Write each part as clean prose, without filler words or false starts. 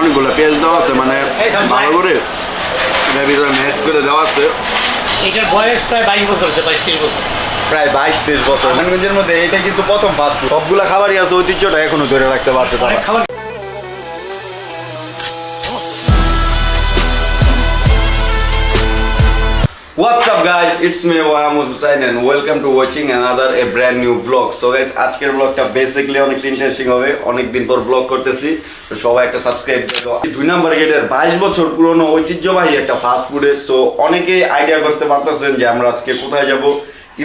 অনেকগুলো পেঁয়াজ দেওয়া আছে, মানে ভালো করে এটার ভিতরে ম্যাশ করে দেওয়া আছে। এটার বয়স প্রায় 22 বছর হচ্ছে, 22-23 বছর। প্রায় 22-23 বছর। নারায়ণগঞ্জের মধ্যে এটা কিন্তু প্রথম ফাস্ট ফুড। সবগুলা খাবারই আছে, ঐতিহ্যটা এখনো ধরে রাখতে পারছে তারা। খাবার What's up guys, it's me Mohammad Hussain and welcome to watching another a brand new vlog. So guys, আজকের ব্লগটা বেসিক্যালি অনেক ইন্টারেস্টিং হবে। অনেক দিন পর ব্লগ করতেছি, তো সবাই একটা সাবস্ক্রাইব করে দাও। 2 নাম্বার গেটের 22 বছর পুরনো ঐতিহ্যবাহী একটা ফাস্ট ফুডের। সো অনেকেই আইডিয়া করতে পারতেছেন যে আমরা আজকে কোথায় যাব।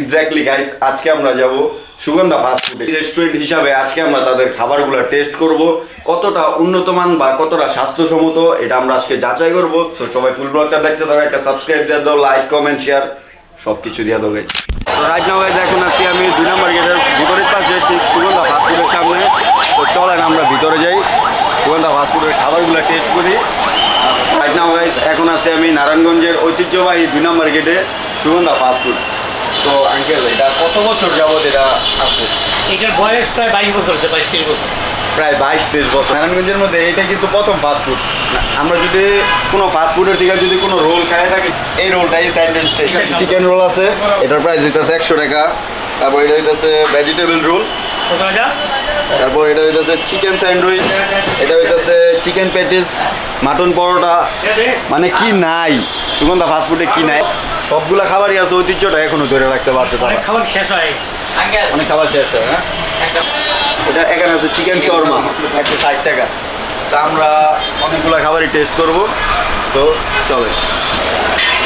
এক্স্যাক্টলি গাইস, আজকে আমরা যাব সুগন্ধা ফাস্ট ফুড রেস্টুরেন্ট হিসাবে। আজকে আমরা তাদের খাবারগুলো টেস্ট করব, কতটা উন্নতমান বা কতটা স্বাস্থ্যসম্মত এটা আমরা আজকে যাচাই করব। তো সবাই ফুল ব্লগটা দেখতে থাকো, একটা সাবস্ক্রাইব দিয়ে দাও, লাইক কমেন্ট শেয়ার সব কিছু দিয়ে দাও গাইস। তো রাইট নাও গাইস, এখন আজকে আমি 2 নাম্বার গেটের বিপরীত পাশে ঠিক সুগন্ধা ফাস্ট ফুডের সামনে। তো চলেন আমরা ভিতরে যাই, সুগন্ধা ফাস্ট ফুডের খাবারগুলো টেস্ট করি। রাইট নাও গাইস, এখন আছে আমি নারায়ণগঞ্জের ঐতিহ্যবাহী 2 নাম্বার গেটে সুগন্ধা ফাস্ট ফুড। তো আঙ্কেল, এটা কত বছর যাবত এটা আছে? এটার বয়স প্রায় 22 বছর হচ্ছে, 22-23 বছর। প্রায় 22-23 বছর। নারায়ণগঞ্জের মধ্যে এটা কিন্তু প্রথম ফাস্ট ফুড। আমরা যদি কোনো ফাস্ট ফুডের থেকে যদি কোনো রোল খাই থাকি, এই রোলটাই স্যান্ডউইচটাই। চিকেন রোল আছে, এটার প্রাইস হইতেছে 100 টাকা। তারপর এটা হইতেছে ভেজিটেবল রোল। তারপর এটা হইতেছে চিকেন স্যান্ডউইচ, এটা হইতেছে চিকেন প্যাটিস, মাটন পরোটা, মানে কি নাই সুগন্ধা ফাস্ট ফুডে কি নাই। সবগুলা খাবারই আছে, ঐতিহ্যটা এখনো ধরে রাখতে পারছে তারা। অনেক খাবার শেষ হয়, অনেক খাবার শেষ হয়। হ্যাঁ, এটা এখানে আছে চিকেন শর্মা 160 টাকা। তো আমরা অনেকগুলো খাবারই টেস্ট করব। তো চলে।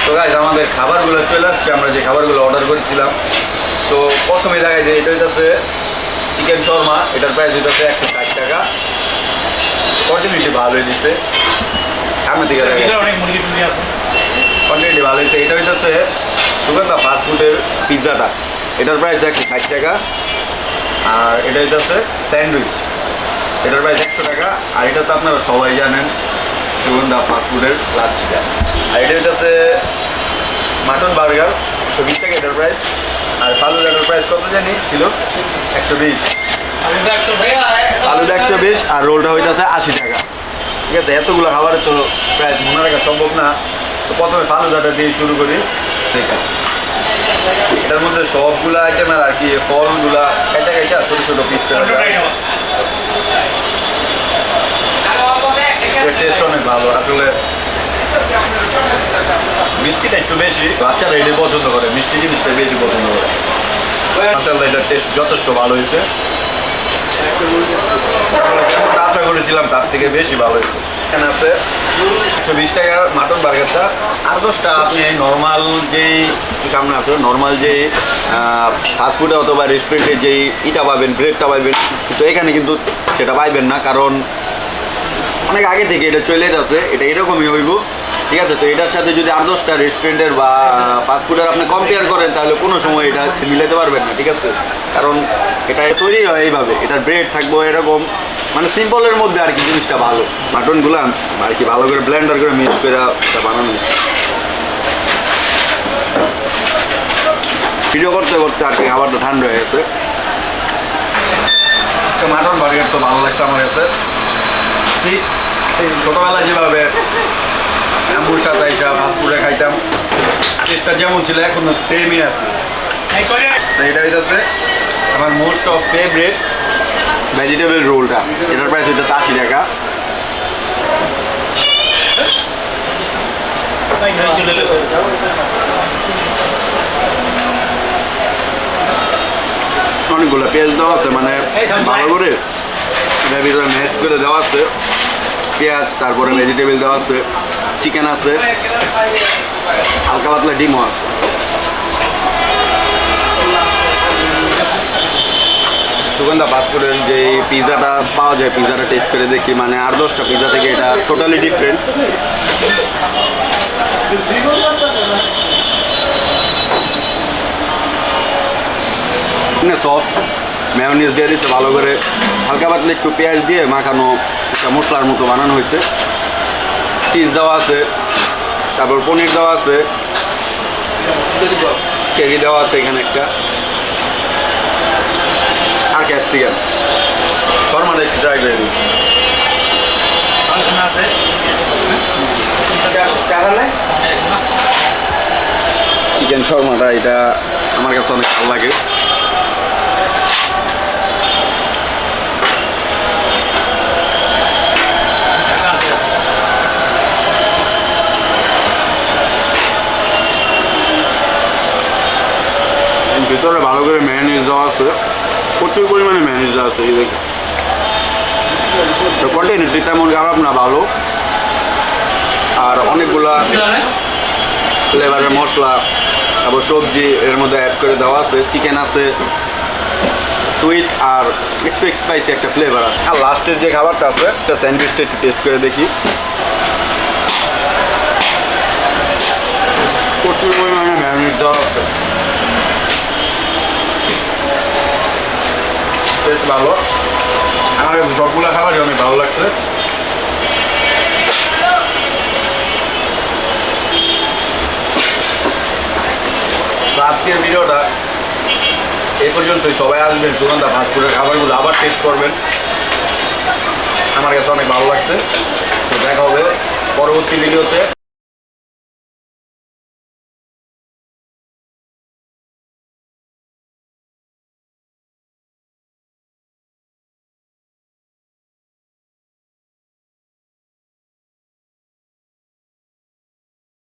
তো গাইজ, আমাদের খাবারগুলো চলে আসছে, আমরা যে খাবারগুলো অর্ডার করেছিলাম। তো প্রথমে দেখাই যে এটা হইতেছে চিকেন শর্মা, এটার প্রাইস হইতেছে 160 টাকা। কোয়ান্টিটি ভালো হয়ে দিচ্ছে, সামনে থেকে দেখা অনেক মুরগি টুরগি আছে, কোয়ান্টিটি ভালো হয়েছে। এটা হইতেছে সুগন্ধা ফাস্ট ফুডের পিৎজাটা, এটার প্রাইস 160 টাকা। আর এটা হইতেছে স্যান্ডউইচ, এটার প্রাইস 100 টাকা। আর এটা তো আপনারা সবাই জানেন, সুগন্ধা ফাস্ট ফুডের লাচ্ছিটা। আর এটা হইতেছে মাটন বার্গার, 120 টাকা এটার প্রাইস। আর ফালুদাটার প্রাইস কত জানি ছিল, 120। আলুটা 120 আর রোলটা হইতেছে 80 টাকা। ঠিক আছে, এতগুলো খাবারের তো প্রাইস মনে রাখা সম্ভব না। তো প্রথমে ফালুদাটা দিয়ে শুরু করি। এটার মধ্যে সবগুলো আইটেমের আর কি ফলগুলা কাইটা কাইটা ছোট ছোট পিস করে টেস্ট অনেক ভালো। আসলে মিষ্টিটা একটু বেশি, বাচ্চারা এটাই পছন্দ করে, মিষ্টি জিনিসটা বেশি পছন্দ করে। মাশাআল্লাহ, এটার টেস্ট যথেষ্ট ভালো হয়েছে। যেমনটা আশা করেছিলাম তার থেকে বেশি ভালো হয়েছে। এখানে আছে 120 টাকার মাটন বার্গারটা। আর 10টা আপনি নর্মাল যেই সামনে আসো, নর্মাল যে ফাস্টফুডে অথবা রেস্টুরেন্টে যেই ইটা পাবেন, ব্রেডটা পাবেন, কিন্তু এখানে কিন্তু সেটা পাইবেন না, কারণ অনেক আগে থেকে এটা চলে যাচ্ছে। এটা এরকমই হইব। ঠিক আছে, তো এটার সাথে যদি আর 10টা রেস্টুরেন্টের বা ফাস্টফুডের আপনি কম্পেয়ার করেন, তাহলে কোনো সময় এটা মিলাতে পারবেন না। ঠিক আছে, কারণ এটা তৈরি হয় এইভাবে, এটার ব্রেড থাকবো এরকম, মানে সিম্পলের মধ্যে আর কি জিনিসটা ভালো। মাটনগুলো আর কি ভালো করে ব্লেন্ডার করে মিক্স করে বানানো হয়েছে। ভিডিও করতে করতে আর কি খাবারটা ঠান্ডা হয়ে গেছে। মাটন বার্গার তো ভালো লাগছে আমার কাছে। ঠিক ছোটোবেলায় যেভাবে আম্মুর সাথে এসে ফাস্টফুডে খাইতাম, টেস্টটা যেমন ছিল এখনো সেমই আছে। এটা হইতেছে আমার মোস্ট অফ ফেভারিট ভেজিটেবল রোলটা, এটার প্রাইস হইতেছে 80 টাকা। অনেকগুলো পেঁয়াজ দেওয়া আছে, মানে ভালো করে এটার ভিতরে ম্যাশ করে দেওয়া আছে পেঁয়াজ, তারপরে ভেজিটেবল দেওয়া আছে, চিকেন আছে, হালকা পাতলা ডিমও আছে। সুগন্ধা ফাস্টফুডের যে পিৎজাটা পাওয়া যায়, পিৎজাটা টেস্ট করে দেখি, মানে আর 10টা পিৎজা থেকে এটা টোটালি ডিফারেন্ট। সফট মেয়োনিজ দিয়ে দিচ্ছে ভালো করে, হালকা পাতলা একটু পেঁয়াজ দিয়ে মাখানো একটা মশলার মতো বানানো হয়েছে। চিজ দেওয়া আছে, তারপর পনির দেওয়া আছে, চেরি দেওয়া আছে এখানে একটা, আর ক্যাপসিকাম। শর্মাটা একটু ট্রাই করে দিই। শর্মাটা, এটা আমার কাছে অনেক ভালো লাগে। ভিতরে ভালো করে ম্যায়োনিজ দেওয়া আছে, প্রচুর পরিমাণে ম্যায়োনিজ দেওয়া আছে। এই দেখে কন্টেনারটি তেমন খারাপ না, ভালো। আর অনেকগুলা ফ্লেভারের মশলা, তারপর সবজি এর মধ্যে অ্যাড করে দেওয়া আছে। চিকেন আছে, সুইট আর একটু স্পাইসি একটা ফ্লেভার আছে। আর লাস্টের যে খাবারটা আছে, একটা স্যান্ডউইচটা একটু টেস্ট করে দেখি। প্রচুর পরিমাণে ম্যারিনেট দেওয়া আছে, বেশ ভালো। আমার কাছে সবগুলো খাবারই অনেক ভালো লাগছে। তো আজকের ভিডিওটা এই পর্যন্তই। সবাই আসবেন, সুগন্ধা ফাস্টফুডের খাবারগুলো আবার টেস্ট করবেন। আমার কাছে অনেক ভালো লাগছে। তো দেখা হবে পরবর্তী ভিডিওতে।